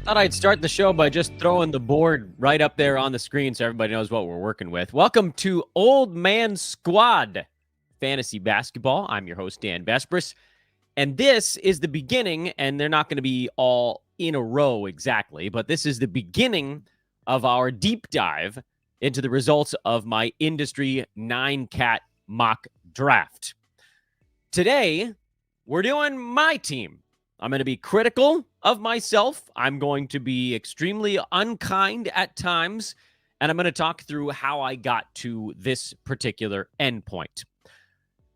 Thought I'd start the show by just throwing the board right up there on the screen so everybody knows what we're working with. Welcome to Old Man Squad Fantasy Basketball. I'm your host, Dan Vespris, and this is the beginning, and they're not going to be all in a row exactly, but this is the beginning of our deep dive into the results of my Industry 9-Cat mock draft. Today, we're doing my team. I'm going to be critical of myself. I'm going to be extremely unkind at times, and I'm going to talk through how I got to this particular endpoint.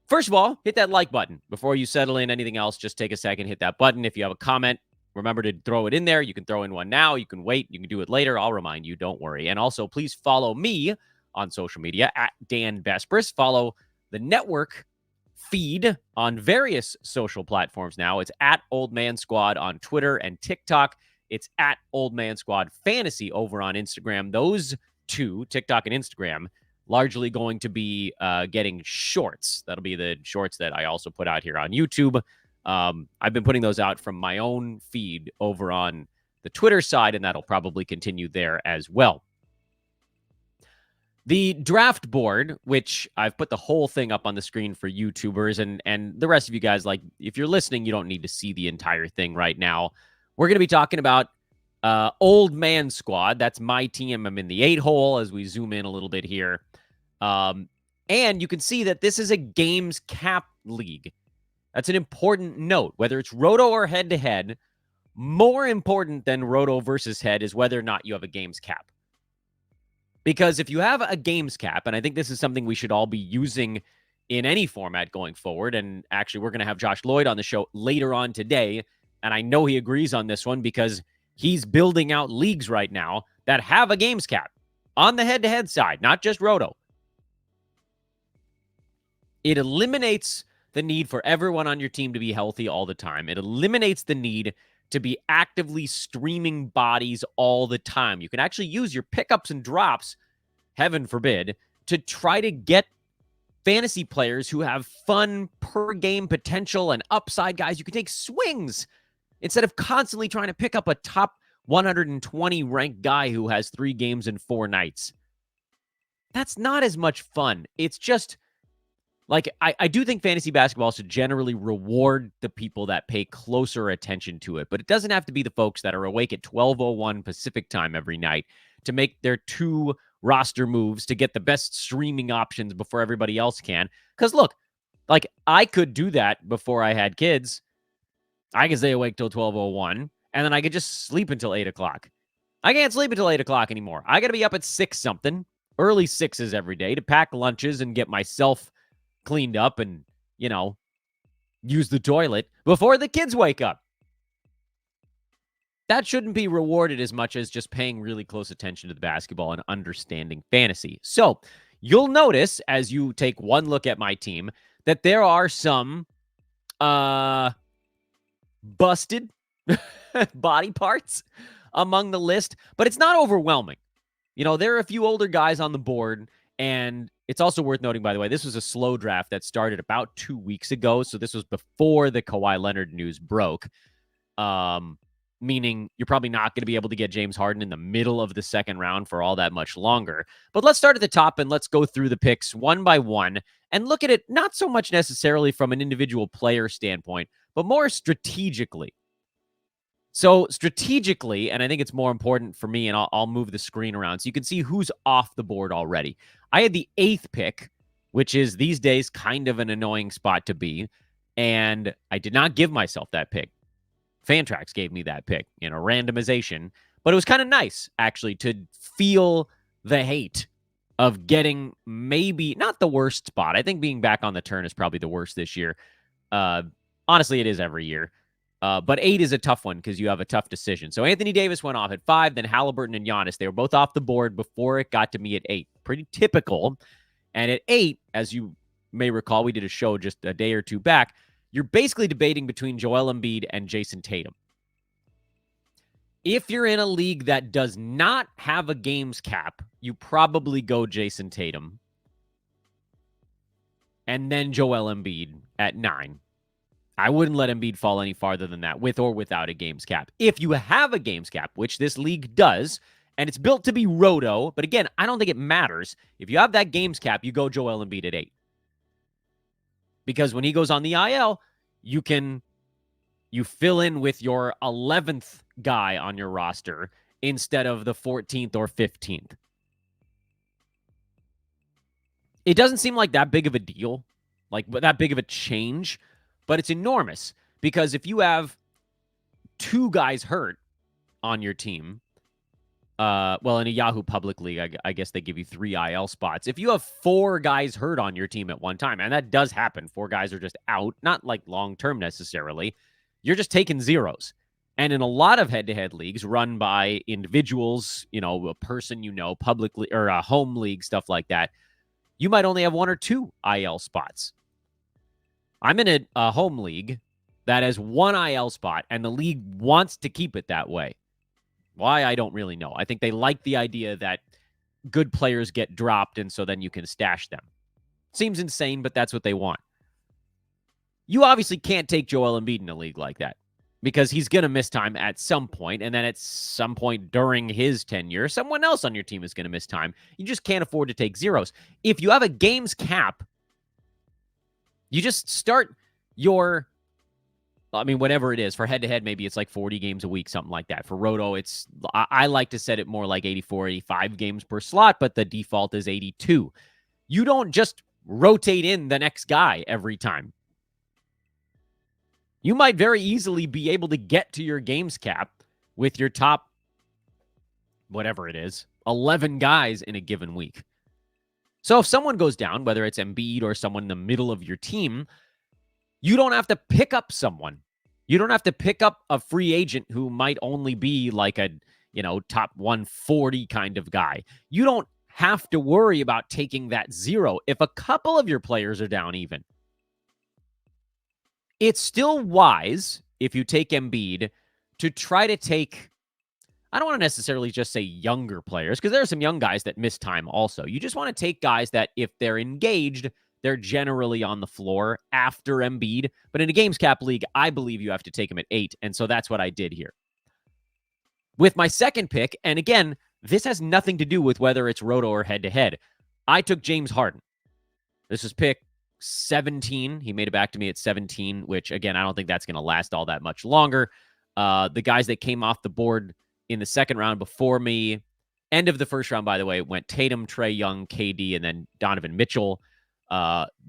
First of all, hit that like button. Before you settle in anything else, just take a second, hit that button. If you have a comment, remember to throw it in there. You can throw in one now. You can wait. You can do it later. I'll remind you. Don't worry. And also, please follow me on social media at Dan Vespris. Follow the network feed on various social platforms now. It's at Old Man Squad on Twitter and TikTok. It's at Old Man Squad Fantasy over on Instagram. Those two, TikTok and Instagram, largely going to be getting shorts. That'll be the shorts that I also put out here on YouTube. I've been putting those out from my own feed over on the Twitter side, and that'll probably continue there as well. The draft board, which I've put the whole thing up on the screen for YouTubers and the rest of you guys, like, if you're listening, you don't need to see the entire thing right now. We're going to be talking about Old Man Squad. That's my team. I'm in the 8-hole as we zoom in a little bit here. And you can see that this is a games cap league. That's an important note. Whether it's roto or head-to-head, more important than roto versus head is whether or not you have a games cap. Because if you have a games cap, and I think this is something we should all be using in any format going forward, and actually we're going to have Josh Lloyd on the show later on today, and I know he agrees on this one because he's building out leagues right now that have a games cap on the head-to-head side, not just roto. It eliminates the need for everyone on your team to be healthy all the time. It eliminates the need to be actively streaming bodies all the time. You can actually use your pickups and drops, heaven forbid, to try to get fantasy players who have fun per game potential and upside guys. You can take swings instead of constantly trying to pick up a top 120 ranked guy who has 3 games in 4 nights. That's not as much fun. It's just like, I do think fantasy basketball should generally reward the people that pay closer attention to it, but it doesn't have to be the folks that are awake at 12:01 Pacific time every night to make their 2 roster moves to get the best streaming options before everybody else can. Because look, like, I could do that before I had kids. I could stay awake till 12:01, and then I could just sleep until 8 o'clock. I can't sleep until 8 o'clock anymore. I got to be up at 6 something, early 6s every day to pack lunches and get myself cleaned up and, use the toilet before the kids wake up. That shouldn't be rewarded as much as just paying really close attention to the basketball and understanding fantasy. So you'll notice as you take one look at my team that there are some busted body parts among the list, but it's not overwhelming. There are a few older guys on the board, and it's also worth noting, by the way, this was a slow draft that started about 2 weeks ago. So this was before the Kawhi Leonard news broke, meaning you're probably not going to be able to get James Harden in the middle of the second round for all that much longer. But let's start at the top and let's go through the picks one by one and look at it not so much necessarily from an individual player standpoint, but more strategically. So strategically, and I think it's more important for me, and I'll move the screen around so you can see who's off the board already. I had the 8th pick, which is these days kind of an annoying spot to be, and I did not give myself that pick. Fantrax gave me that pick, randomization, but it was kind of nice, actually, to feel the hate of getting maybe not the worst spot. I think being back on the turn is probably the worst this year. Honestly, it is every year. But 8 is a tough one because you have a tough decision. So Anthony Davis went off at 5, then Halliburton and Giannis. They were both off the board before it got to me at 8. Pretty typical. And at 8, as you may recall, we did a show just a day or two back. You're basically debating between Joel Embiid and Jason Tatum. If you're in a league that does not have a games cap, you probably go Jason Tatum. And then Joel Embiid at 9. I wouldn't let Embiid fall any farther than that, with or without a games cap. If you have a games cap, which this league does, and it's built to be roto, but again, I don't think it matters. If you have that games cap, you go Joel Embiid at 8. Because when he goes on the IL, you fill in with your 11th guy on your roster instead of the 14th or 15th. It doesn't seem like that big of a deal, like that big of a change, but it's enormous because if you have 2 guys hurt on your team, well, in a Yahoo public league, I guess they give you 3 IL spots. If you have 4 guys hurt on your team at one time, and that does happen, 4 guys are just out, not like long-term necessarily, you're just taking zeros. And in a lot of head-to-head leagues run by individuals, a person publicly, or a home league, stuff like that, you might only have 1 or 2 IL spots. I'm in a home league that has 1 IL spot, and the league wants to keep it that way. Why, I don't really know. I think they like the idea that good players get dropped, and so then you can stash them. Seems insane, but that's what they want. You obviously can't take Joel Embiid in a league like that because he's going to miss time at some point, and then at some point during his tenure, someone else on your team is going to miss time. You just can't afford to take zeros. If you have a games cap, you just start your, whatever it is. For head-to-head, maybe it's like 40 games a week, something like that. For Roto, I like to set it more like 84, 85 games per slot, but the default is 82. You don't just rotate in the next guy every time. You might very easily be able to get to your games cap with your top, whatever it is, 11 guys in a given week. So if someone goes down, whether it's Embiid or someone in the middle of your team, you don't have to pick up someone. You don't have to pick up a free agent who might only be like a, top 140 kind of guy. You don't have to worry about taking that zero if a couple of your players are down even. It's still wise, if you take Embiid, to try to take, I don't want to necessarily just say younger players, because there are some young guys that miss time also. You just want to take guys that, if they're engaged, they're generally on the floor after Embiid. But in a games cap league, I believe you have to take him at 8, and so that's what I did here. With my second pick, and again, this has nothing to do with whether it's roto or head-to-head, I took James Harden. This was pick 17. He made it back to me at 17, which, again, I don't think that's going to last all that much longer. The guys that came off the board in the second round before me, end of the first round, by the way, went Tatum, Trae Young, KD, and then Donovan Mitchell.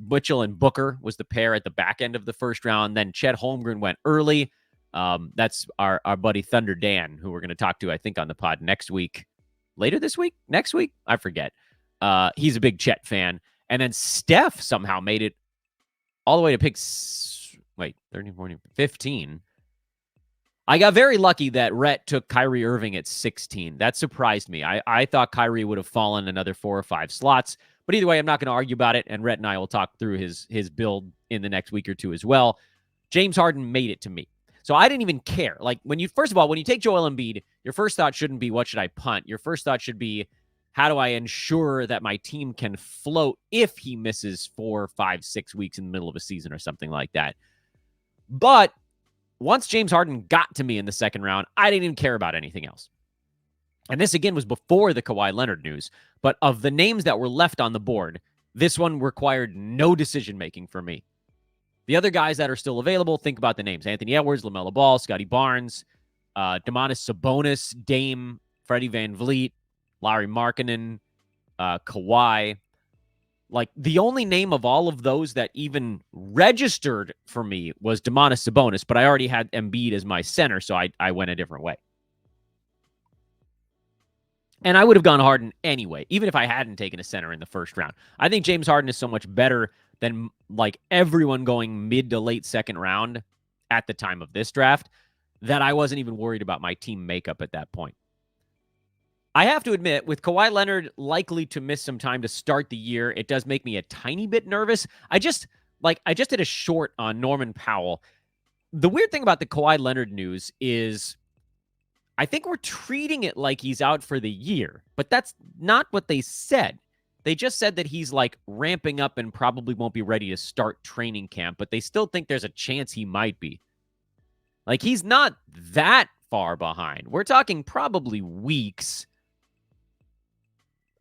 Mitchell and Booker was the pair at the back end of the first round. Then Chet Holmgren went early. That's our buddy Thunder Dan, who we're going to talk to, I think, on the pod next week. Later this week? Next week? I forget. He's a big Chet fan. And then Steph somehow made it all the way to pick 13, 14, 15. I got very lucky that Rhett took Kyrie Irving at 16. That surprised me. I thought Kyrie would have fallen another 4 or 5 slots. But either way, I'm not going to argue about it, and Rhett and I will talk through his build in the next week or two as well. James Harden made it to me. So I didn't even care. Like, when you take Joel Embiid, your first thought shouldn't be, what should I punt? Your first thought should be, how do I ensure that my team can float if he misses 4, 5, 6 weeks in the middle of a season or something like that? But once James Harden got to me in the second round, I didn't even care about anything else. And this, again, was before the Kawhi Leonard news. But of the names that were left on the board, this one required no decision-making for me. The other guys that are still available, think about the names. Anthony Edwards, LaMelo Ball, Scotty Barnes, Domantas Sabonis, Dame, Freddie VanVleet, Lauri Markkanen, Kawhi. Like, the only name of all of those that even registered for me was Domantas Sabonis, but I already had Embiid as my center, so I went a different way. And I would have gone Harden anyway, even if I hadn't taken a center in the first round. I think James Harden is so much better than, like, everyone going mid to late second round at the time of this draft that I wasn't even worried about my team makeup at that point. I have to admit, with Kawhi Leonard likely to miss some time to start the year, it does make me a tiny bit nervous. I just did a short on Norman Powell. The weird thing about the Kawhi Leonard news is I think we're treating it like he's out for the year, but that's not what they said. They just said that he's like ramping up and probably won't be ready to start training camp, but they still think there's a chance he might be. Like, he's not that far behind. We're talking probably weeks.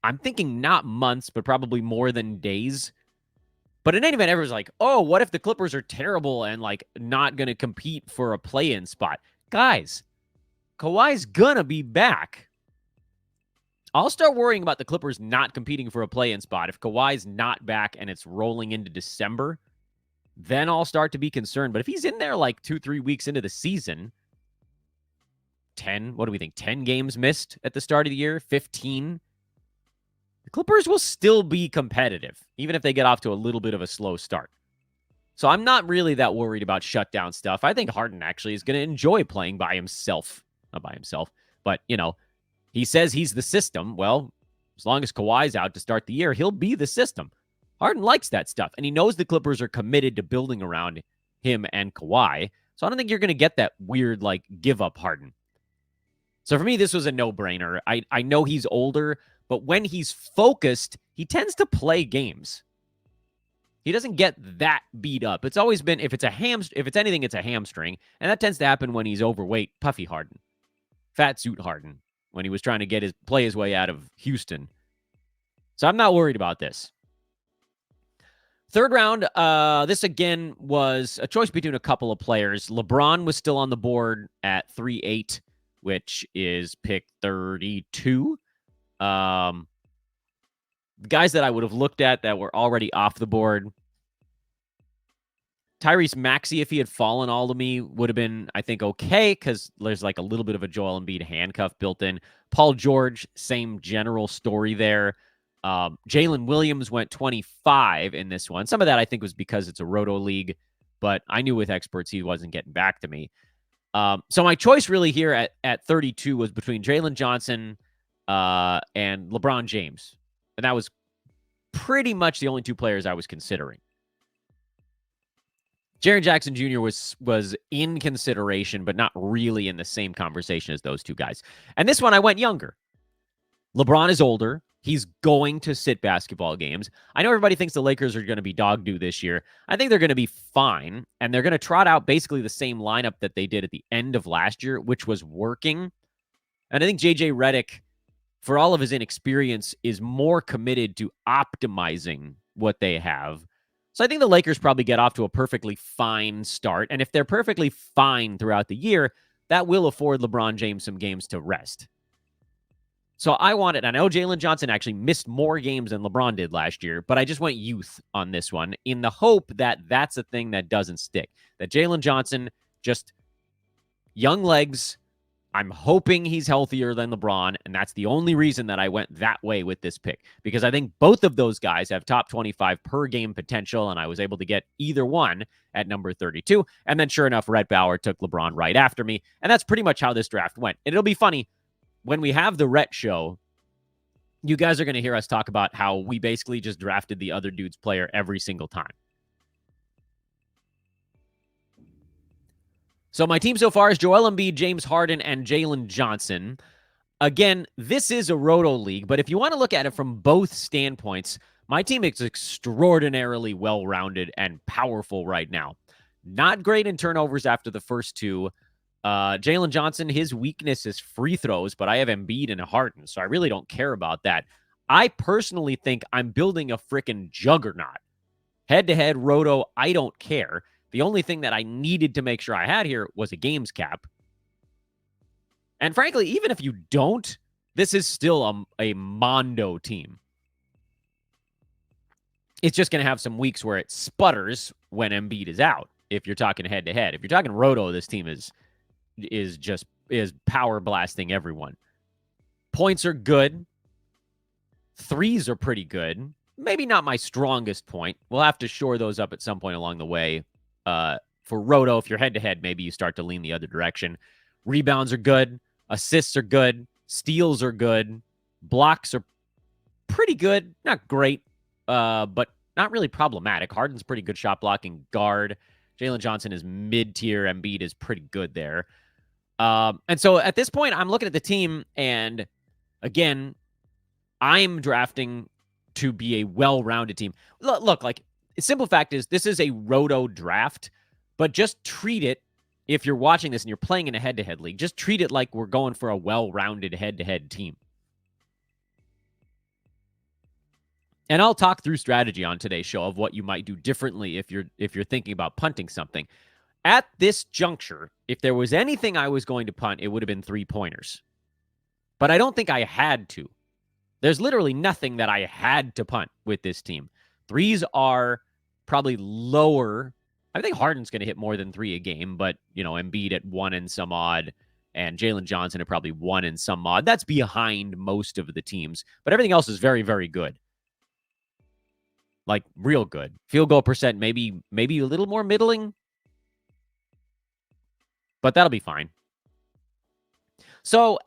I'm thinking not months, but probably more than days. But in any event, everyone's like, oh, what if the Clippers are terrible and like not going to compete for a play-in spot? Guys, Kawhi's going to be back. I'll start worrying about the Clippers not competing for a play-in spot. If Kawhi's not back and it's rolling into December, then I'll start to be concerned. But if he's in there like 2-3 weeks into the season, 10 games missed at the start of the year, 15, the Clippers will still be competitive, even if they get off to a little bit of a slow start. So I'm not really that worried about shutdown stuff. I think Harden actually is going to enjoy playing by himself. Not by himself, but, he says he's the system. Well, as long as Kawhi's out to start the year, he'll be the system. Harden likes that stuff, and he knows the Clippers are committed to building around him and Kawhi. So I don't think you're going to get that weird, like, give-up Harden. So for me, this was a no-brainer. I know he's older, but when he's focused, he tends to play games. He doesn't get that beat up. It's always been, if it's anything, it's a hamstring, and that tends to happen when he's overweight, puffy Harden, fat suit Harden, when he was trying to play his way out of Houston. So I'm not worried about this. Third round, this again was a choice between a couple of players. LeBron was still on the board at 3-8, which is pick 32. The guys that I would have looked at that were already off the board, Tyrese Maxey, if he had fallen all to me, would have been, I think, okay, because there's like a little bit of a Joel Embiid handcuff built in. Paul George, same general story there. Jalen Williams went 25 in this one. Some of that, I think, was because it's a roto league, but I knew with experts he wasn't getting back to me. So my choice really here at 32 was between Jalen Johnson and LeBron James. And that was pretty much the only two players I was considering. Jaren Jackson Jr. was in consideration, but not really in the same conversation as those two guys. And this one, I went younger. LeBron is older. He's going to sit basketball games. I know everybody thinks the Lakers are going to be dog doo this year. I think they're going to be fine, and they're going to trot out basically the same lineup that they did at the end of last year, which was working. And I think J.J. Redick, for all of his inexperience, is more committed to optimizing what they have. So I think the Lakers probably get off to a perfectly fine start. And if they're perfectly fine throughout the year, that will afford LeBron James some games to rest. So I know Jalen Johnson actually missed more games than LeBron did last year, but I just went youth on this one in the hope that that's a thing that doesn't stick. That Jalen Johnson, just young legs. I'm hoping he's healthier than LeBron, and that's the only reason that I went that way with this pick, because I think both of those guys have top 25 per game potential, and I was able to get either one at number 32. And then sure enough, Rhett Bauer took LeBron right after me, and that's pretty much how this draft went. And it'll be funny, when we have the Rhett show, you guys are going to hear us talk about how we basically just drafted the other dude's player every single time. So my team so far is Joel Embiid, James Harden, and Jalen Johnson. Again, this is a roto league, but if you want to look at it from both standpoints, my team is extraordinarily well-rounded and powerful right now. Not great in turnovers after the first two. Jalen Johnson, his weakness is free throws, but I have Embiid and Harden, so I really don't care about that. I personally think I'm building a freaking juggernaut. Head-to-head roto, I don't care. The only thing that I needed to make sure I had here was a games cap. And frankly, even if you don't, this is still a Mondo team. It's just going to have some weeks where it sputters when Embiid is out, if you're talking head-to-head. If you're talking roto, this team is power blasting everyone. Points are good. Threes are pretty good. Maybe not my strongest point. We'll have to shore those up at some point along the way. For roto, if you're head-to-head, maybe you start to lean the other direction. Rebounds are good. Assists are good. Steals are good. Blocks are pretty good. Not great, but not really problematic. Harden's pretty good shot blocking guard. Jalen Johnson is mid-tier. Embiid is pretty good there. And so at this point, I'm looking at the team, and again, I'm drafting to be a well-rounded team. Look, like, the simple fact is this is a roto draft, but just treat it, if you're watching this and you're playing in a head-to-head league, just treat it like we're going for a well-rounded head-to-head team. And I'll talk through strategy on today's show of what you might do differently if you're thinking about punting something. At this juncture, if there was anything I was going to punt, it would have been 3-pointers. But I don't think I had to. There's literally nothing that I had to punt with this team. Threes are probably lower. I think Harden's going to hit more than 3 a game, but, Embiid at 1 and some odd, and Jalen Johnson at probably 1 and some odd. That's behind most of the teams, but everything else is very, very good. Like, real good. Field goal percent, maybe a little more middling, but that'll be fine. So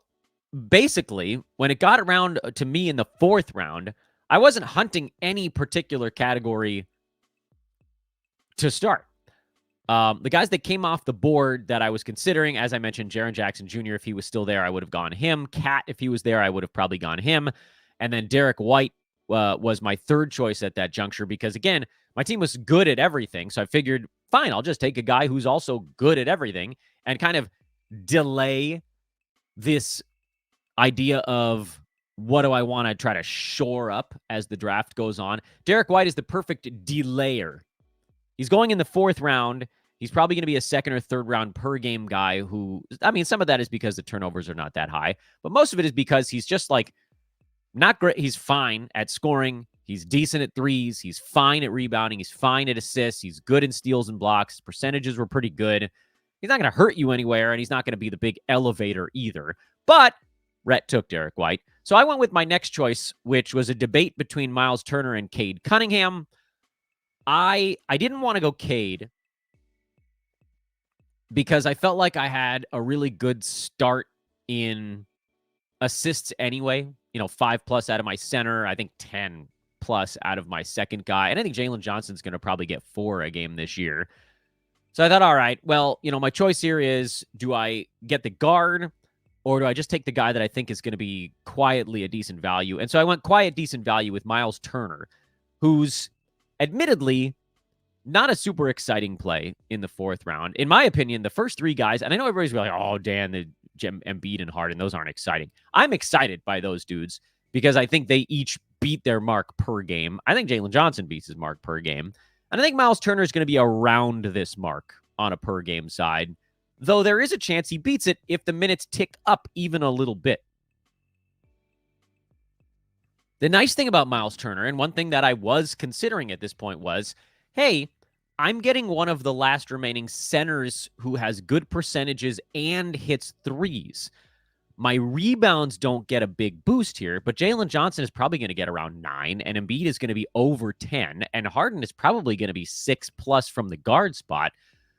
basically, when it got around to me in the 4th round, I wasn't hunting any particular category to start. The guys that came off the board that I was considering, as I mentioned, Jaren Jackson Jr., if he was still there, I would have gone him. Cat, if he was there, I would have probably gone him. And then Derek White was my 3rd choice at that juncture because, again, my team was good at everything. So I figured, fine, I'll just take a guy who's also good at everything and kind of delay this idea of what do I want to try to shore up as the draft goes on. Derek White is the perfect delayer. He's going in the 4th round. He's probably going to be a 2nd or 3rd round per game guy who, some of that is because the turnovers are not that high, but most of it is because he's just like not great. He's fine at scoring. He's decent at threes. He's fine at rebounding. He's fine at assists. He's good in steals and blocks. Percentages were pretty good. He's not going to hurt you anywhere, and he's not going to be the big elevator either. But Rhett took Derek White. So I went with my next choice, which was a debate between Myles Turner and Cade Cunningham. I didn't want to go Cade because I felt like I had a really good start in assists anyway. 5+ out of my center. I think 10+ out of my second guy. And I think Jalen Johnson's going to probably get 4 a game this year. So I thought, all right, well, my choice here is, do I get the guard or do I just take the guy that I think is going to be quietly a decent value? And so I went quiet, decent value with Myles Turner, who's admittedly not a super exciting play in the 4th round. In my opinion, the first 3 guys, and I know everybody's like, oh, Dan, the Embiid and Harden, those aren't exciting. I'm excited by those dudes because I think they each beat their mark per game. I think Jalen Johnson beats his mark per game. And I think Myles Turner is going to be around this mark on a per game side, though there is a chance he beats it if the minutes tick up even a little bit. The nice thing about Myles Turner, and one thing that I was considering at this point was, hey, I'm getting one of the last remaining centers who has good percentages and hits threes. My rebounds don't get a big boost here, but Jalen Johnson is probably going to get around 9, and Embiid is going to be over 10, and Harden is probably going to be 6+ from the guard spot.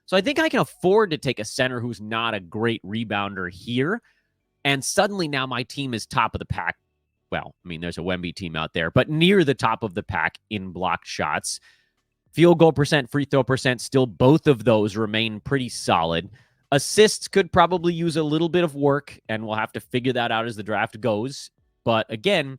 So I think I can afford to take a center who's not a great rebounder here, and suddenly now my team is top of the pack. Well, there's a Wemby team out there, but near the top of the pack in blocked shots. Field goal percent, free throw percent, still both of those remain pretty solid. Assists could probably use a little bit of work, and we'll have to figure that out as the draft goes. But again,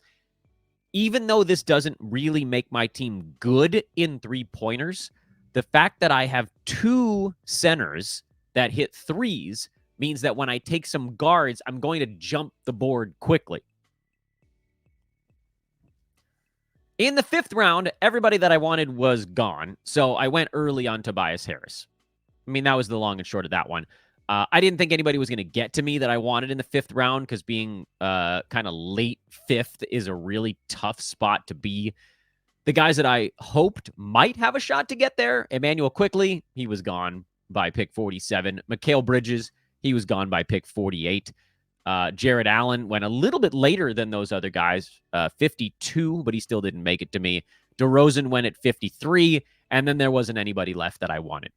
even though this doesn't really make my team good in 3-pointers, the fact that I have 2 centers that hit threes means that when I take some guards, I'm going to jump the board quickly. In the 5th round, everybody that I wanted was gone, so I went early on Tobias Harris. That was the long and short of that one. I didn't think anybody was going to get to me that I wanted in the 5th round because being kind of late 5th is a really tough spot to be. The guys that I hoped might have a shot to get there, Emmanuel Quickley, he was gone by pick 47. Mikal Bridges, he was gone by pick 48. Jared Allen went a little bit later than those other guys, 52, but he still didn't make it to me. DeRozan went at 53, and then there wasn't anybody left that I wanted.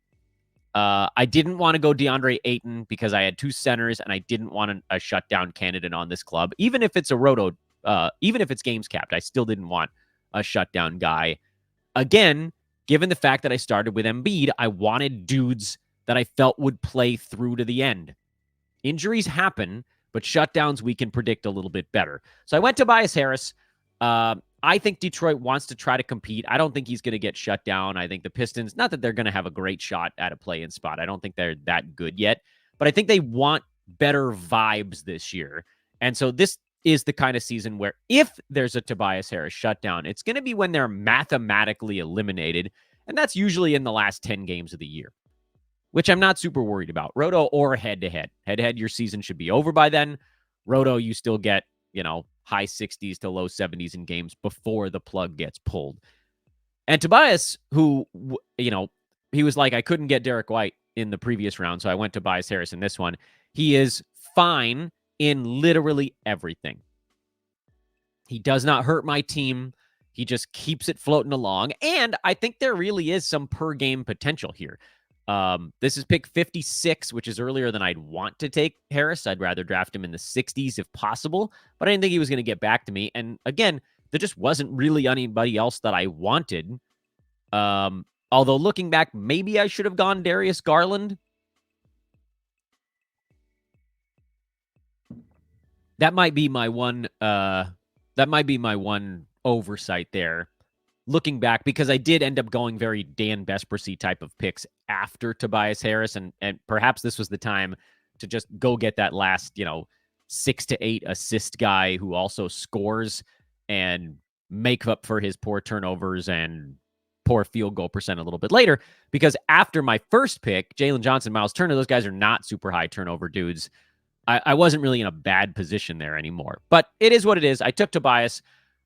I didn't want to go DeAndre Ayton because I had 2 centers, and I didn't want a shutdown candidate on this club. Even if it's even if it's games capped, I still didn't want a shutdown guy. Again, given the fact that I started with Embiid, I wanted dudes that I felt would play through to the end. Injuries happen, but shutdowns we can predict a little bit better. So I went to Tobias Harris. I think Detroit wants to try to compete. I don't think he's going to get shut down. I think the Pistons, not that they're going to have a great shot at a play-in spot. I don't think they're that good yet, but I think they want better vibes this year. And so this is the kind of season where if there's a Tobias Harris shutdown, it's going to be when they're mathematically eliminated, and that's usually in the last 10 games of the year, which I'm not super worried about. Roto or head-to-head. Head-to-head, your season should be over by then. Roto, you still get, high 60s to low 70s in games before the plug gets pulled. And Tobias, who, he was like, I couldn't get Derek White in the previous round, so I went Tobias Harris in this one. He is fine in literally everything. He does not hurt my team. He just keeps it floating along. And I think there really is some per game potential here. This is pick 56, which is earlier than I'd want to take Harris. I'd rather draft him in the 60s if possible, but I didn't think he was going to get back to me. And again, there just wasn't really anybody else that I wanted. Although looking back, maybe I should have gone Darius Garland. That might be my one. Oversight there. Looking back, because I did end up going very Dan Besbrisy type of picks after Tobias Harris, and perhaps this was the time to just go get that last, 6 to 8 assist guy who also scores and make up for his poor turnovers and poor field goal percent a little bit later. Because after my first pick, Jalen Johnson, Myles Turner, those guys are not super high turnover dudes. I wasn't really in a bad position there anymore. But it is what it is. I took Tobias.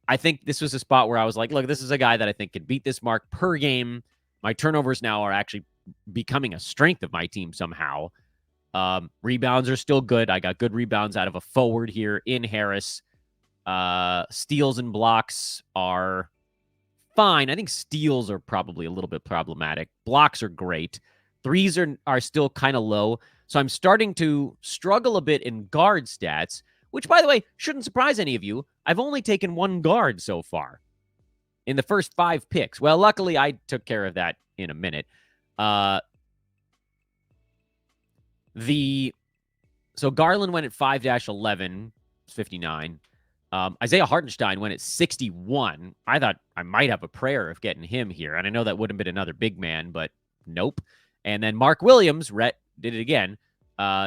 I think this was a spot where I was like, look, this is a guy that I think can beat this mark per game. My turnovers now are actually becoming a strength of my team somehow. Rebounds are still good. I got good rebounds out of a forward here in Harris. Steals and blocks are fine. I think steals are probably a little bit problematic. Blocks are great. Threes are still kind of low. So I'm starting to struggle a bit in guard stats, which, by the way, shouldn't surprise any of you. I've only taken one guard so far in the first 5 picks. Well, luckily, I took care of that in a minute. So Garland went at 5-11, 59. Isaiah Hartenstein went at 61. I thought I might have a prayer of getting him here. And I know that would have been another big man, but nope. And then Mark Williams, Rhett did it again,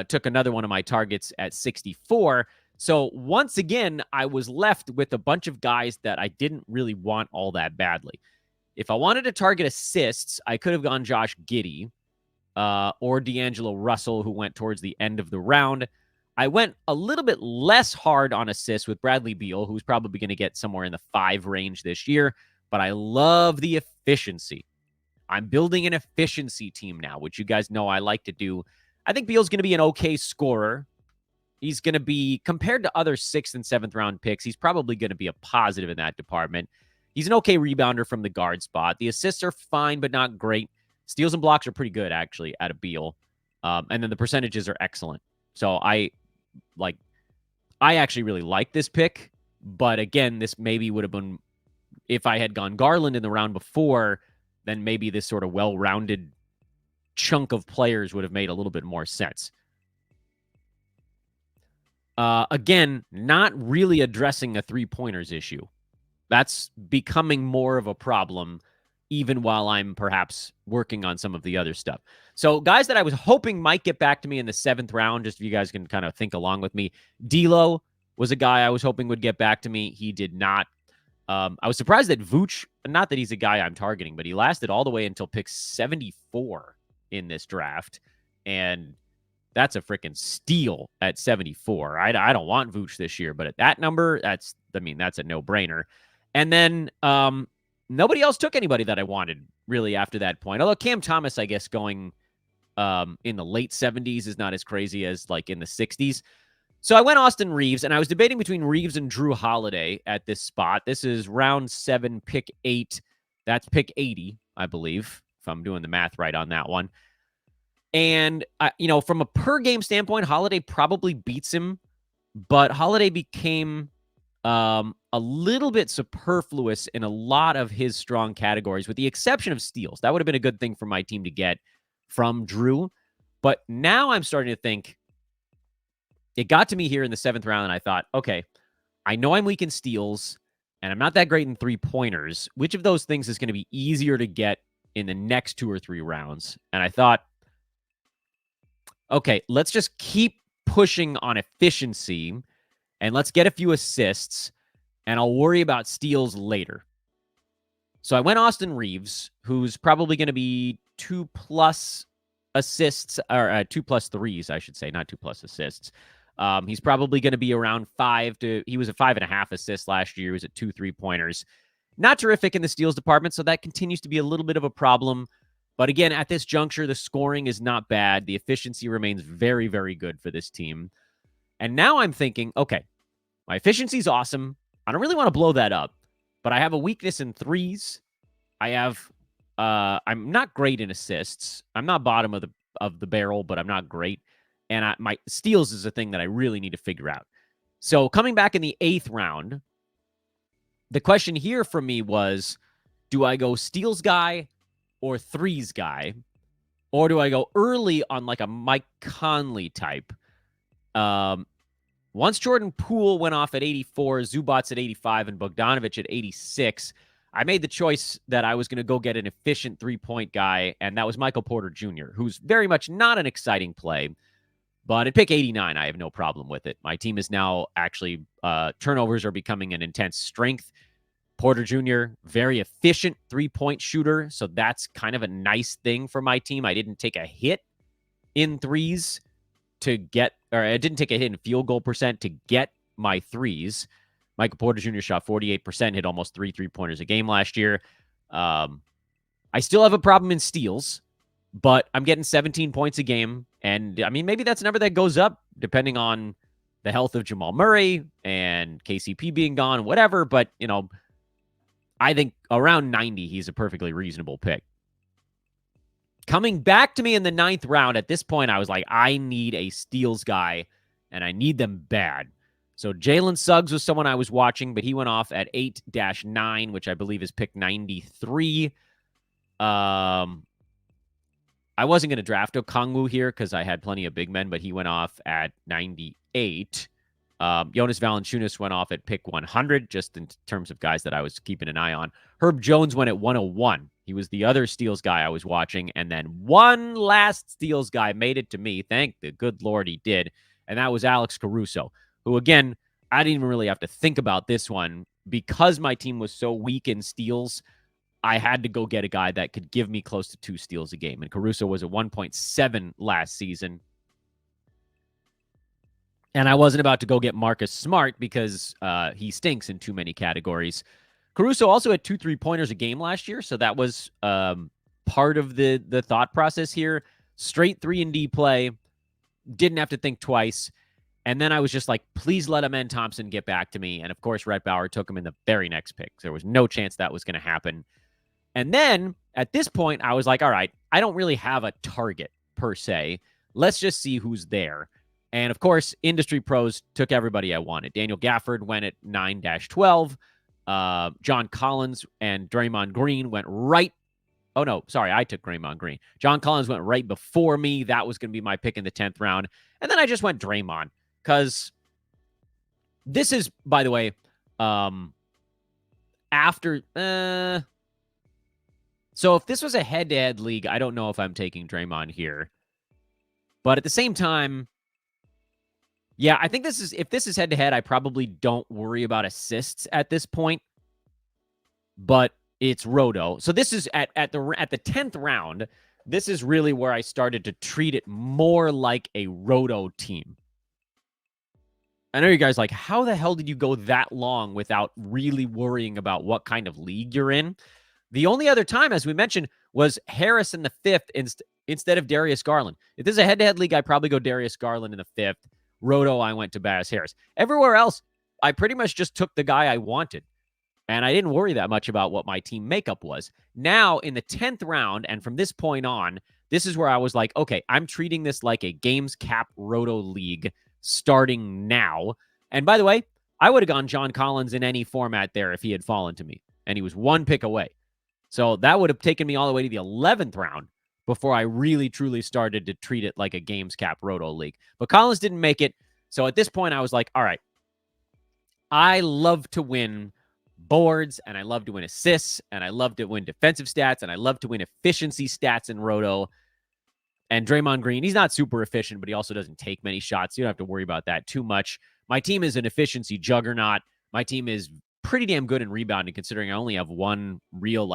took another one of my targets at 64. So once again, I was left with a bunch of guys that I didn't really want all that badly. If I wanted to target assists, I could have gone Josh Giddey or D'Angelo Russell, who went towards the end of the round. I went a little bit less hard on assists with Bradley Beal, who's probably going to get somewhere in the 5 range this year, but I love the efficiency. I'm building an efficiency team now, which you guys know I like to do. I think Beal's going to be an okay scorer. He's going to be, compared to other 6th and 7th round picks, he's probably going to be a positive in that department. He's an okay rebounder from the guard spot. The assists are fine, but not great. Steals and blocks are pretty good, actually, out of Beal. And then the percentages are excellent. So I actually really like this pick. But again, this maybe would have been, if I had gone Garland in the round before, then maybe this sort of well-rounded chunk of players would have made a little bit more sense. Again, not really addressing a 3-pointers issue. That's becoming more of a problem, even while I'm perhaps working on some of the other stuff. So guys that I was hoping might get back to me in the 7th round, just if you guys can kind of think along with me. D'Lo was a guy I was hoping would get back to me. He did not. I was surprised that Vooch, not that he's a guy I'm targeting, but he lasted all the way until pick 74 in this draft. And that's a freaking steal at 74. I don't want Vooch this year, but at that number, that's a no-brainer. And then nobody else took anybody that I wanted really after that point. Although Cam Thomas, I guess, going in the late 70s is not as crazy as like in the 60s. So I went Austin Reaves, and I was debating between Reaves and Drew Holiday at this spot. This is round 7, pick 8. That's pick 80, I believe, if I'm doing the math right on that one. And, from a per-game standpoint, Holiday probably beats him, but Holiday became a little bit superfluous in a lot of his strong categories, with the exception of steals. That would have been a good thing for my team to get from Drew. But now I'm starting to think, it got to me here in the 7th round, and I thought, okay, I know I'm weak in steals. and I'm not that great in three-pointers. Which of those things is going to be easier to get in the next 2 or 3 rounds? And I thought, okay, let's just keep pushing on efficiency, and let's get a few assists, and I'll worry about steals later. So I went Austin Reaves, who's probably going to be 2+ assists, or 2+ threes, I should say, not 2+ assists. He's probably going to be around 5 to, he was at 5.5 assists last year. He was at 2 3-pointers. Not terrific in the steals department, so that continues to be a little bit of a problem. But again, at this juncture, the scoring is not bad. The efficiency remains very, very good for this team. And now I'm thinking, okay, my efficiency is awesome. I don't really want to blow that up, but I have a weakness in threes. I'm not great in assists. I'm not bottom of the barrel, but I'm not great. And my steals is a thing that I really need to figure out. So coming back in the 8th round, the question here for me was, do I go steals guy or threes guy? Or do I go early on like a Mike Conley type? Once Jordan Poole went off at 84, Zubats at 85, and Bogdanovic at 86, I made the choice that I was going to go get an efficient three-point guy, and that was Michael Porter Jr., who's very much not an exciting play. But at pick 89, I have no problem with it. My team is now actually, turnovers are becoming an intense strength. Porter Jr., very efficient three-point shooter, so that's kind of a nice thing for my team. I didn't take a hit in threes to get, or I didn't take a hit in field goal percent to get my threes. Michael Porter Jr. shot 48%, hit almost 3 3-pointers a game last year. I still have a problem in steals, but I'm getting 17 points a game. And, I mean, maybe that's a number that goes up depending on the health of Jamal Murray and KCP being gone, whatever. But, you know, I think around 90, he's a perfectly reasonable pick. Coming back to me in the 9th round, at this point, I was like, I need a steals guy, and I need them bad. So Jalen Suggs was someone I was watching, but he went off at 8-9, which I believe is pick 93. I wasn't going to draft Okongwu here because I had plenty of big men, but he went off at 98. Jonas Valanciunas went off at pick 100, just in terms of guys that I was keeping an eye on. Herb Jones went at 101. He was the other steals guy I was watching. And then one last steals guy made it to me. Thank the good Lord he did. And that was Alex Caruso, who, again, I didn't even really have to think about this one. Because my team was so weak in steals, I had to go get a guy that could give me close to 2 steals a game. And Caruso was at 1.7 last season. And I wasn't about to go get Marcus Smart because he stinks in too many categories. Caruso also had 2 3-pointers a game last year, so that was part of the thought process here. Straight 3-and-D play, didn't have to think twice. And then I was just like, please let Amen Thompson get back to me. And, of course, Rhett Bauer took him in the very next pick. There was no chance that was going to happen. And then, at this point, I was like, all right, I don't really have a target, per se. Let's just see who's there. And, of course, industry pros took everybody I wanted. Daniel Gafford went at 9-12. John Collins and Draymond Green went right. Oh, no, sorry, I took Draymond Green. John Collins went right before me. That was going to be my pick in the 10th round. And then I just went Draymond because this is, by the way, after. So if this was a head-to-head league, I don't know if I'm taking Draymond here. But at the same time, yeah, I think if this is head-to-head, I probably don't worry about assists at this point. But it's Roto. So this is at the 10th round. This is really where I started to treat it more like a Roto team. I know you guys are like, how the hell did you go that long without really worrying about what kind of league you're in? The only other time, as we mentioned, was Harris in the 5th instead of Darius Garland. If this is a head-to-head league, I probably go Darius Garland in the 5th. Roto, I went Tobias Harris. Everywhere else, I pretty much just took the guy I wanted. And I didn't worry that much about what my team makeup was. Now, in the 10th round, and from this point on, this is where I was like, okay, I'm treating this like a games cap Roto league starting now. And by the way, I would have gone John Collins in any format there if he had fallen to me. And he was 1 pick away. So that would have taken me all the way to the 11th round before I really, truly started to treat it like a games cap Roto league. But Collins didn't make it. So at this point, I was like, all right, I love to win, boards, and I love to win assists, and I love to win defensive stats, and I love to win efficiency stats in Roto. And Draymond Green, he's not super efficient, but he also doesn't take many shots. You don't have to worry about that too much. My team is an efficiency juggernaut. My team is pretty damn good in rebounding, considering I only have one real,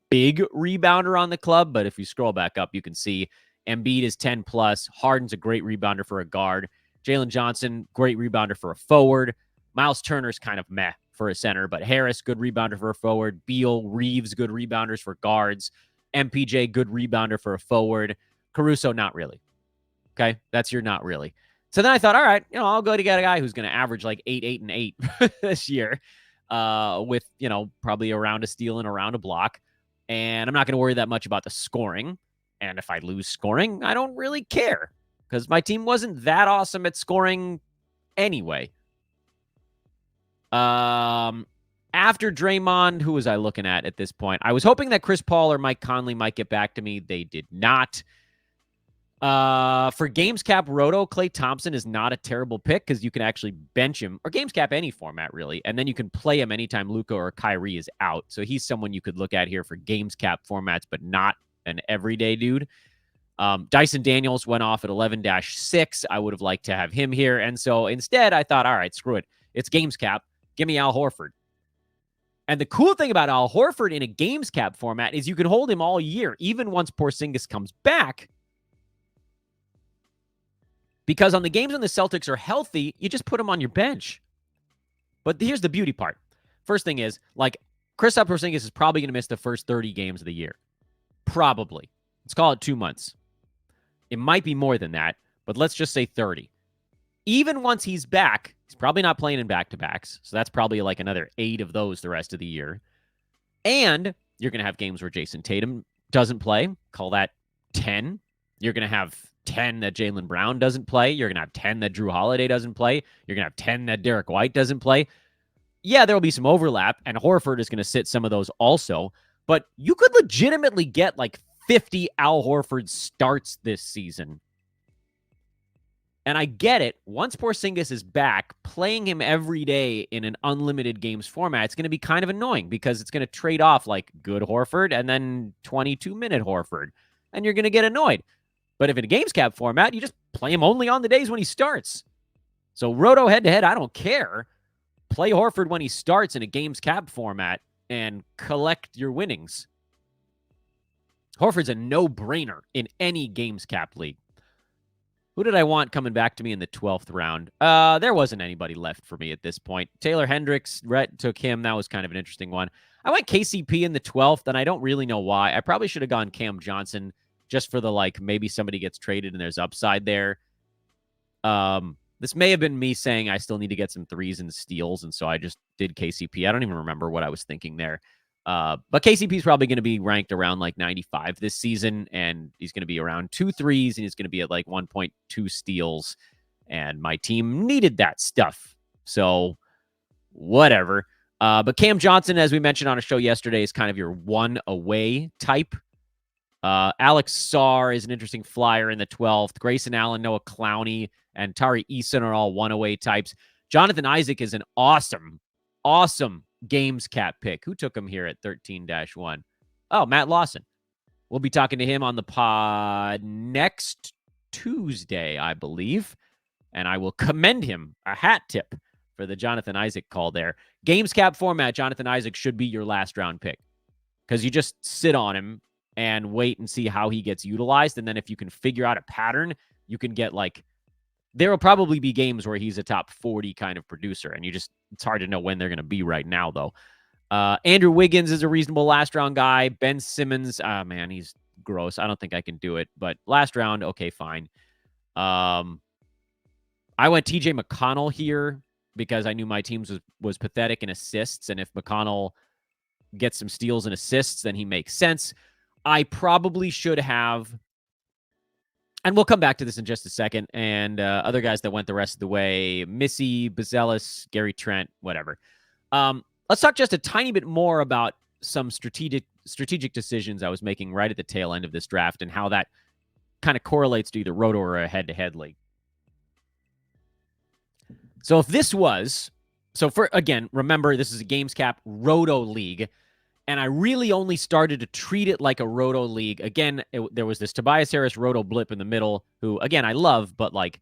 big rebounder on the club. But if you scroll back up, you can see Embiid is 10 plus. Harden's a great rebounder for a guard. Jalen Johnson, great rebounder for a forward. Myles Turner's kind of meh for a center, but Harris, good rebounder for a forward. Beal, Reaves, good rebounders for guards. MPJ, good rebounder for a forward. Caruso, not really. Okay, that's your not really. So then I thought, all right, I'll go to get a guy who's going to average 8, 8, and 8 this year with, probably around a steal and around a block. And I'm not going to worry that much about the scoring. And if I lose scoring, I don't really care because my team wasn't that awesome at scoring anyway. After Draymond, who was I looking at this point? I was hoping that Chris Paul or Mike Conley might get back to me. They did not. For games cap Roto, Klay Thompson is not a terrible pick because you can actually bench him, or games cap any format really, and then you can play him anytime Luka or Kyrie is out. So he's someone you could look at here for games cap formats, but not an everyday dude. Dyson Daniels went off at 11-6. I would have liked to have him here. And so instead, I thought, all right, screw it. It's games cap. Give me Al Horford. And the cool thing about Al Horford in a games cap format is you can hold him all year, even once Porzingis comes back. Because on the games when the Celtics are healthy, you just put him on your bench. But here's the beauty part. First thing is, Kristaps Porzingis is probably going to miss the first 30 games of the year. Probably. Let's call it 2 months. It might be more than that, but let's just say 30. Even once he's back, he's probably not playing in back-to-backs, so that's probably another 8 of those the rest of the year. And you're going to have games where Jason Tatum doesn't play. Call that 10. You're going to have 10 that Jaylen Brown doesn't play. You're going to have 10 that Drew Holiday doesn't play. You're going to have 10 that Derek White doesn't play. Yeah, there will be some overlap, and Horford is going to sit some of those also. But you could legitimately get 50 Al Horford starts this season. And I get it. Once Porzingis is back, playing him every day in an unlimited games format, it's going to be kind of annoying because it's going to trade off good Horford and then 22-minute Horford. And you're going to get annoyed. But if in a games cap format, you just play him only on the days when he starts. So Roto head-to-head, I don't care. Play Horford when he starts in a games cap format and collect your winnings. Horford's a no-brainer in any games cap league. Who did I want coming back to me in the 12th round? There wasn't anybody left for me at this point. Taylor Hendricks, Rhett took him. That was kind of an interesting one. I went KCP in the 12th, and I don't really know why. I probably should have gone Cam Johnson just for the, maybe somebody gets traded and there's upside there. This may have been me saying I still need to get some threes and steals, and so I just did KCP. I don't even remember what I was thinking there. But KCP is probably going to be ranked around 95 this season, and he's going to be around 2 threes, and he's going to be at 1.2 steals. And my team needed that stuff. So whatever. But Cam Johnson, as we mentioned on a show yesterday, is kind of your one away type. Alex Sarr is an interesting flyer in the 12th. Grayson Allen, Noah Clowney, and Tari Eason are all one away types. Jonathan Isaac is an awesome games cap pick. Who took him here at 13-1? Oh, Matt Lawson. We'll be talking to him on the pod next Tuesday, I believe. And I will commend him a hat tip for the Jonathan Isaac call there. Games cap format, Jonathan Isaac should be your last round pick because you just sit on him and wait and see how he gets utilized. And then if you can figure out a pattern, you can get there will probably be games where he's a top 40 kind of producer, and it's hard to know when they're going to be right now, though. Andrew Wiggins is a reasonable last round guy. Ben Simmons, man, he's gross. I don't think I can do it, but last round, okay, fine. I went TJ McConnell here because I knew my team was pathetic in assists, and if McConnell gets some steals and assists, then he makes sense. I probably should have, and we'll come back to this in just a second, and other guys that went the rest of the way, Missy, Bazelis, Gary Trent, whatever. Let's talk just a tiny bit more about some strategic decisions I was making right at the tail end of this draft and how that kind of correlates to either Roto or a head-to-head league. So if this was So again, remember, this is a games cap roto league, and I really only started to treat it like a roto league. Again, there was this Tobias Harris roto blip in the middle, who, again, I love, but like,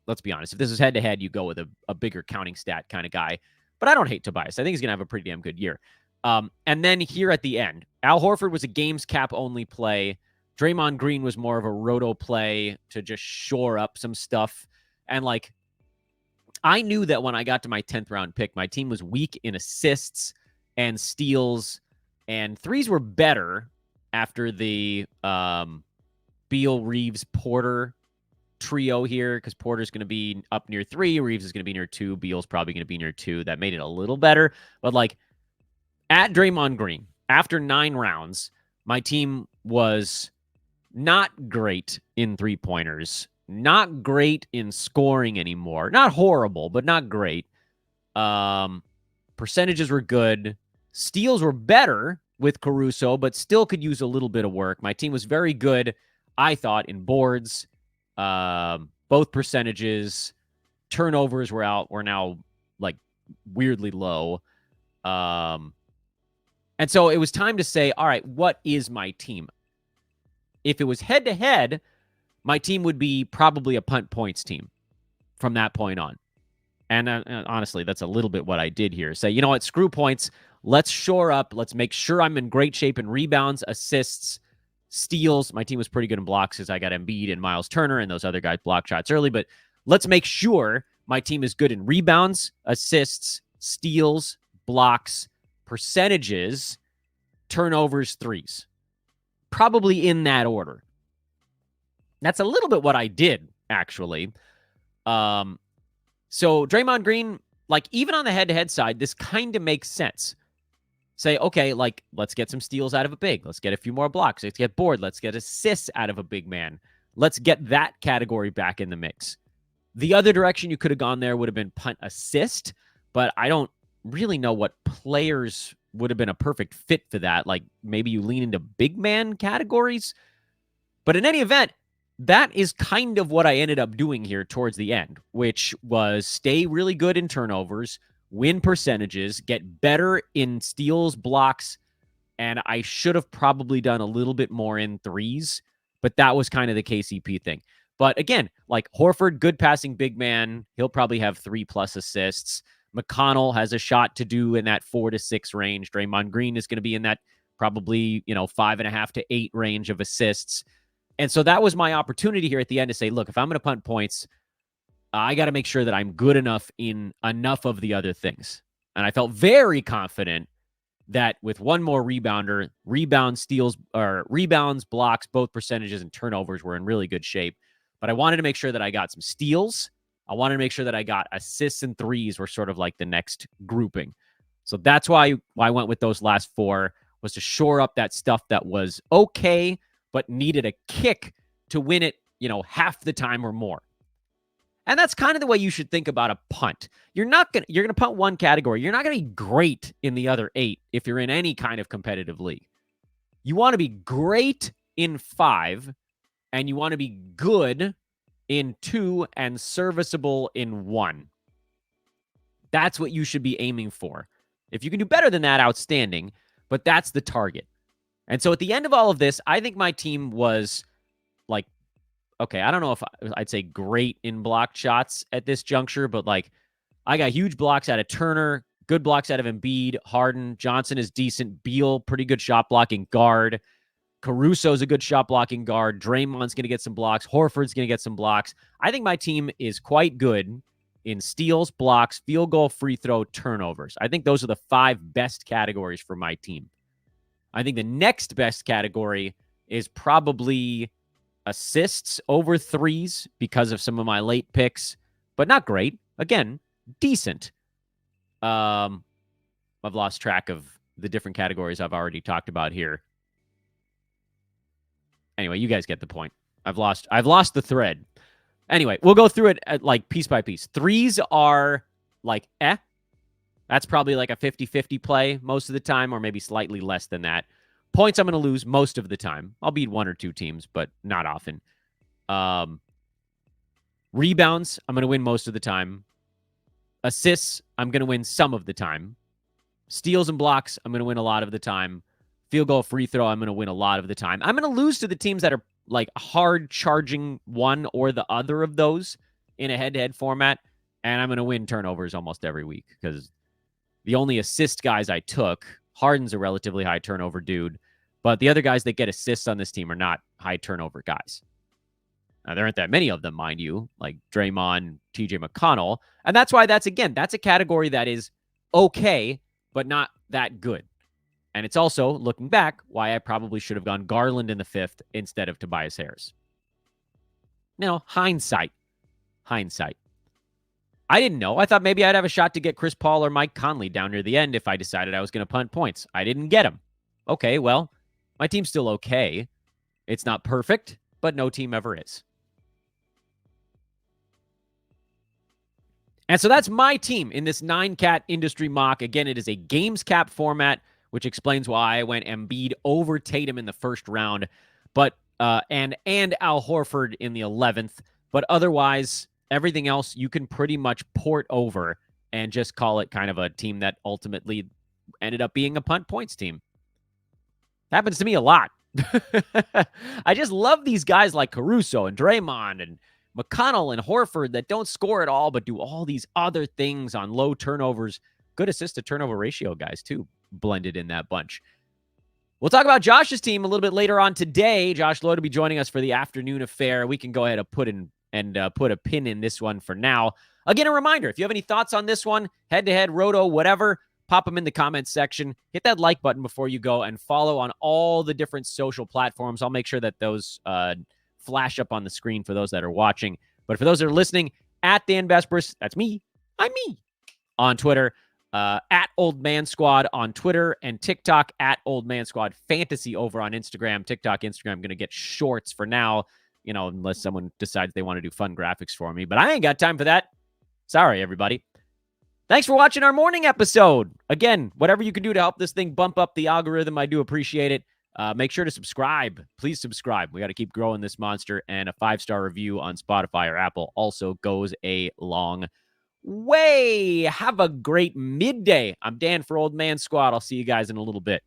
let's be honest, if this is head-to-head, you go with a bigger counting stat kind of guy. But I don't hate Tobias. I think he's going to have a pretty damn good year. And then here at the end, Al Horford was a games cap only play. Draymond Green was more of a roto play to just shore up some stuff. And like, I knew that when I got to my 10th round pick, my team was weak in assists and steals, and threes were better after the Beal, Reaves, Porter trio here, because Porter's going to be up near 3, Reaves is going to be near 2, Beal's probably going to be near 2. That made it a little better. But like, at Draymond Green, after 9 rounds, my team was not great in 3-pointers, not great in scoring anymore. Not horrible, but not great. Percentages were good. Steals were better with Caruso, but still could use a little bit of work. My team was very good, I thought, in boards. Both percentages. Turnovers were now like weirdly low. And so it was time to say, all right, what is my team? If it was head-to-head, my team would be probably a punt points team from that point on. And honestly, that's a little bit what I did here. Say, you know what, screw points. Let's shore up. Let's make sure I'm in great shape in rebounds, assists, steals. My team was pretty good in blocks because I got Embiid and Myles Turner, and those other guys blocked shots early. But let's make sure my team is good in rebounds, assists, steals, blocks, percentages, turnovers, threes. Probably in that order. That's a little bit what I did, actually. So Draymond Green, like, even on the head-to-head side, this kind of makes sense. Say, okay, like, let's get some steals out of a big. Let's get a few more blocks. Let's get board. Let's get assists out of a big man. Let's get that category back in the mix. The other direction you could have gone there would have been punt assist, but I don't really know what players would have been a perfect fit for that. Like, maybe you lean into big man categories. But in any event, that is kind of what I ended up doing here towards the end, which was stay really good in turnovers, win percentages, get better in steals, blocks, and I should have probably done a little bit more in threes, but that was kind of the KCP thing. But again, like Horford, good passing big man. He'll probably have 3+ assists. McConnell has a shot to do in that 4 to 6 range. Draymond Green is going to be in that probably, 5.5 to 8 range of assists. And so that was my opportunity here at the end to say, look, if I'm going to punt points, I got to make sure that I'm good enough in enough of the other things. And I felt very confident that with one more rebounder, rebounds, blocks, both percentages and turnovers were in really good shape. But I wanted to make sure that I got some steals. I wanted to make sure that I got assists and threes were sort of like the next grouping. So that's why I went with those last 4, was to shore up that stuff that was okay, but needed a kick to win it, half the time or more. And that's kind of the way you should think about a punt. You're going to punt one category. You're not going to be great in the other 8 if you're in any kind of competitive league. You want to be great in 5, and you want to be good in 2 and serviceable in 1. That's what you should be aiming for. If you can do better than that, outstanding, but that's the target. And so at the end of all of this, I think my team was like, okay, I don't know if I'd say great in blocked shots at this juncture, but like I got huge blocks out of Turner, good blocks out of Embiid, Harden, Johnson is decent, Beal, pretty good shot blocking guard. Caruso's a good shot blocking guard. Draymond's going to get some blocks. Horford's going to get some blocks. I think my team is quite good in steals, blocks, field goal, free throw, turnovers. I think those are the 5 best categories for my team. I think the next best category is probably assists over threes because of some of my late picks, but not great. Again, decent. I've lost track of the different categories I've already talked about here. Anyway, you guys get the point. I've lost the thread. Anyway, we'll go through it like piece by piece. Threes are like That's probably like a 50-50 play most of the time, or maybe slightly less than that. Points I'm going to lose most of the time. I'll beat 1 or 2 teams, but not often. Rebounds, I'm going to win most of the time. Assists, I'm going to win some of the time. Steals and blocks, I'm going to win a lot of the time. Field goal, free throw, I'm going to win a lot of the time. I'm going to lose to the teams that are like hard charging one or the other of those in a head-to-head format, and I'm going to win turnovers almost every week because the only assist guys I took, Harden's a relatively high turnover dude, but the other guys that get assists on this team are not high turnover guys. Now, there aren't that many of them, mind you, like Draymond, TJ McConnell, and that's why that's a category that is okay, but not that good. And it's also, looking back, why I probably should have gone Garland in the 5th instead of Tobias Harris. Hindsight. I didn't know. I thought maybe I'd have a shot to get Chris Paul or Mike Conley down near the end if I decided I was going to punt points. I didn't get them. Okay, well, my team's still okay. It's not perfect, but no team ever is. And so that's my team in this 9-cat industry mock. Again, it is a games cap format, which explains why I went Embiid over Tatum in the first round, but and Al Horford in the 11th. But otherwise, everything else you can pretty much port over and just call it kind of a team that ultimately ended up being a punt points team. Happens to me a lot. I just love these guys like Caruso and Draymond and McConnell and Horford that don't score at all, but do all these other things on low turnovers. Good assist to turnover ratio guys, too, blended in that bunch. We'll talk about Josh's team a little bit later on today. Josh Lloyd will be joining us for the afternoon affair. We can go ahead and put a pin in this one for now. Again, a reminder, if you have any thoughts on this one, head-to-head, roto, whatever, pop them in the comments section. Hit that like button before you go and follow on all the different social platforms. I'll make sure that those flash up on the screen for those that are watching. But for those that are listening, at Dan Vespris, that's me. I'm me. On Twitter, at Old Man Squad on Twitter and TikTok, at Old Man Squad Fantasy over on Instagram. TikTok, Instagram, going to get shorts for now, unless someone decides they want to do fun graphics for me. But I ain't got time for that. Sorry, everybody. Thanks for watching our morning episode. Again, whatever you can do to help this thing bump up the algorithm, I do appreciate it. Make sure to subscribe. Please subscribe. We got to keep growing this monster, and a 5-star review on Spotify or Apple also goes a long way. Have a great midday. I'm Dan for Old Man Squad. I'll see you guys in a little bit.